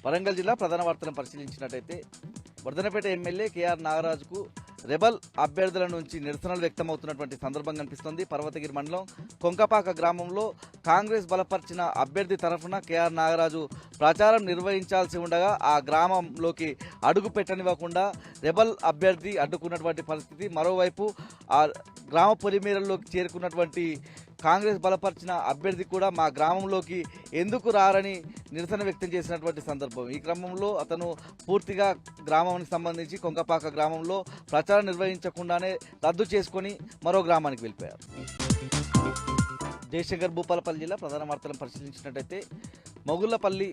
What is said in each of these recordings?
వరంగల్ జిల్లా ప్రధాన వార్తలను పరిశీలించినట్టయితే వర్ధనపేట ఎమ్మెల్యే కేఆర్ నాగరాజుకు రెబల్ అభ్యర్థుల నుంచి నిరసనలు వ్యక్తమవుతున్నటువంటి సందర్భం కనిపిస్తోంది. పర్వతగిరి మండలం కొంకపాక గ్రామంలో కాంగ్రెస్ బలపరిచిన అభ్యర్థి తరఫున కేఆర్ నాగరాజు ప్రచారం నిర్వహించాల్సి ఉండగా ఆ గ్రామంలోకి అడుగు పెట్టనివ్వకుండా రెబల్ అభ్యర్థి అడ్డుకున్నటువంటి పరిస్థితి. మరోవైపు ఆ గ్రామ పొలిమేరల్లోకి చేరుకున్నటువంటి కాంగ్రెస్ బలపరిచిన అభ్యర్థి కూడా మా గ్రామంలోకి ఎందుకు రారని నిరసన వ్యక్తం చేసినటువంటి సందర్భం. ఈ క్రమంలో అతను పూర్తిగా గ్రామానికి సంబంధించి కొంకపాక గ్రామంలో ప్రచారం నిర్వహించకుండానే రద్దు చేసుకొని మరో గ్రామానికి వెళ్ళిపోయారు. జయశంకర్ భూపాలపల్లి జిల్లా ప్రధాన వార్తలను పరిశీలించినట్టయితే మొగుళ్లపల్లి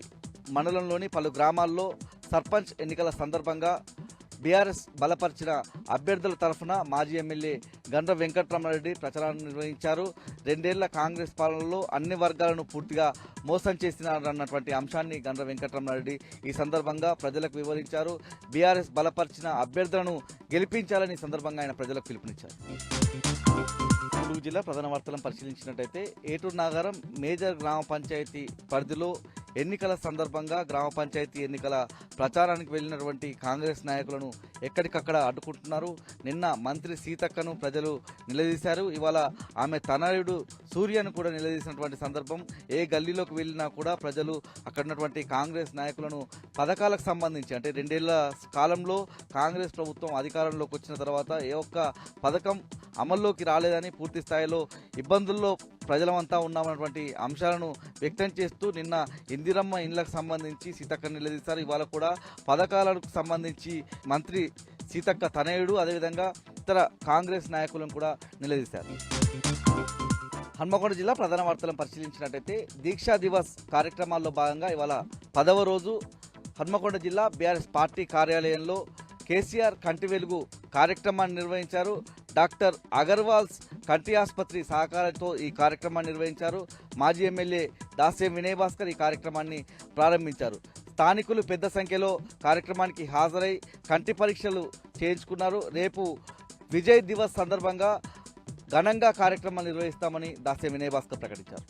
మండలంలోని పలు గ్రామాల్లో సర్పంచ్ ఎన్నికల సందర్భంగా బీఆర్ఎస్ బలపరిచిన అభ్యర్థుల తరఫున మాజీ ఎమ్మెల్యే గండ్ర వెంకట్రమణరెడ్డి ప్రచారాన్ని నిర్వహించారు. 2 ఏళ్ల కాంగ్రెస్ పాలనలో అన్ని వర్గాలను పూర్తిగా మోసం చేసినారన్నటువంటి అంశాన్ని గండ్ర వెంకట్రమణరెడ్డి ఈ సందర్భంగా ప్రజలకు వివరించారు. బీఆర్ఎస్ బలపరిచిన అభ్యర్థులను గెలిపించాలని సందర్భంగా ఆయన ప్రజలకు పిలుపునిచ్చారు. ములుగు జిల్లా ప్రధాన వార్తలను పరిశీలించినట్టయితే ఏటూరు నాగారం మేజర్ గ్రామ పంచాయతీ పరిధిలో ఎన్నికల సందర్భంగా గ్రామ పంచాయతీ ఎన్నికల ప్రచారానికి వెళ్ళినటువంటి కాంగ్రెస్ నాయకులను ఎక్కడికక్కడ అడ్డుకుంటున్నారు. నిన్న మంత్రి సీతక్కను ప్రజలు నిలదీశారు. ఇవాళ ఆమె తనయుడు సూర్యను కూడా నిలదీసినటువంటి సందర్భం. ఏ గల్లీలోకి వెళ్ళినా కూడా ప్రజలు అక్కడ ఉన్నటువంటి కాంగ్రెస్ నాయకులను పథకాలకు సంబంధించి అంటే 2 ఏళ్ల కాలంలో కాంగ్రెస్ ప్రభుత్వం అధికారంలోకి వచ్చిన తర్వాత ఏ ఒక్క పథకం అమల్లోకి రాలేదని పూర్తి స్థాయిలో ఇబ్బందుల్లో ప్రజలమంతా ఉన్నామన్నటువంటి అంశాలను వ్యక్తం చేస్తూ నిన్న ఇందిరమ్మ ఇండ్లకు సంబంధించి సీతక్క నిలదీశారు. ఇవాళ కూడా పథకాలకు సంబంధించి మంత్రి సీతక్క తనయుడు అదేవిధంగా ఇతర కాంగ్రెస్ నాయకులను కూడా నిలదీశారు. హన్మకొండ జిల్లా ప్రధాన వార్తలను పరిశీలించినట్టయితే దీక్షా దివస్ కార్యక్రమాల్లో భాగంగా ఇవాళ 10వ రోజు హన్మకొండ జిల్లా బీఆర్ఎస్ పార్టీ కార్యాలయంలో కేసీఆర్ కంటి వెలుగు కార్యక్రమాన్ని నిర్వహించారు. డాక్టర్ అగర్వాల్స్ కంటి ఆసుపత్రి సహకారంతో ఈ కార్యక్రమాన్ని నిర్వహించారు. మాజీ ఎమ్మెల్యే దాసే వినయ్ భాస్కర్ ఈ కార్యక్రమాన్ని ప్రారంభించారు. స్థానికులు పెద్ద సంఖ్యలో కార్యక్రమానికి హాజరై కంటి పరీక్షలు చేయించుకున్నారు. రేపు విజయ్ దివస్ సందర్భంగా ఘనంగా కార్యక్రమాలు నిర్వహిస్తామని దాసే వినయ్ భాస్కర్ ప్రకటించారు.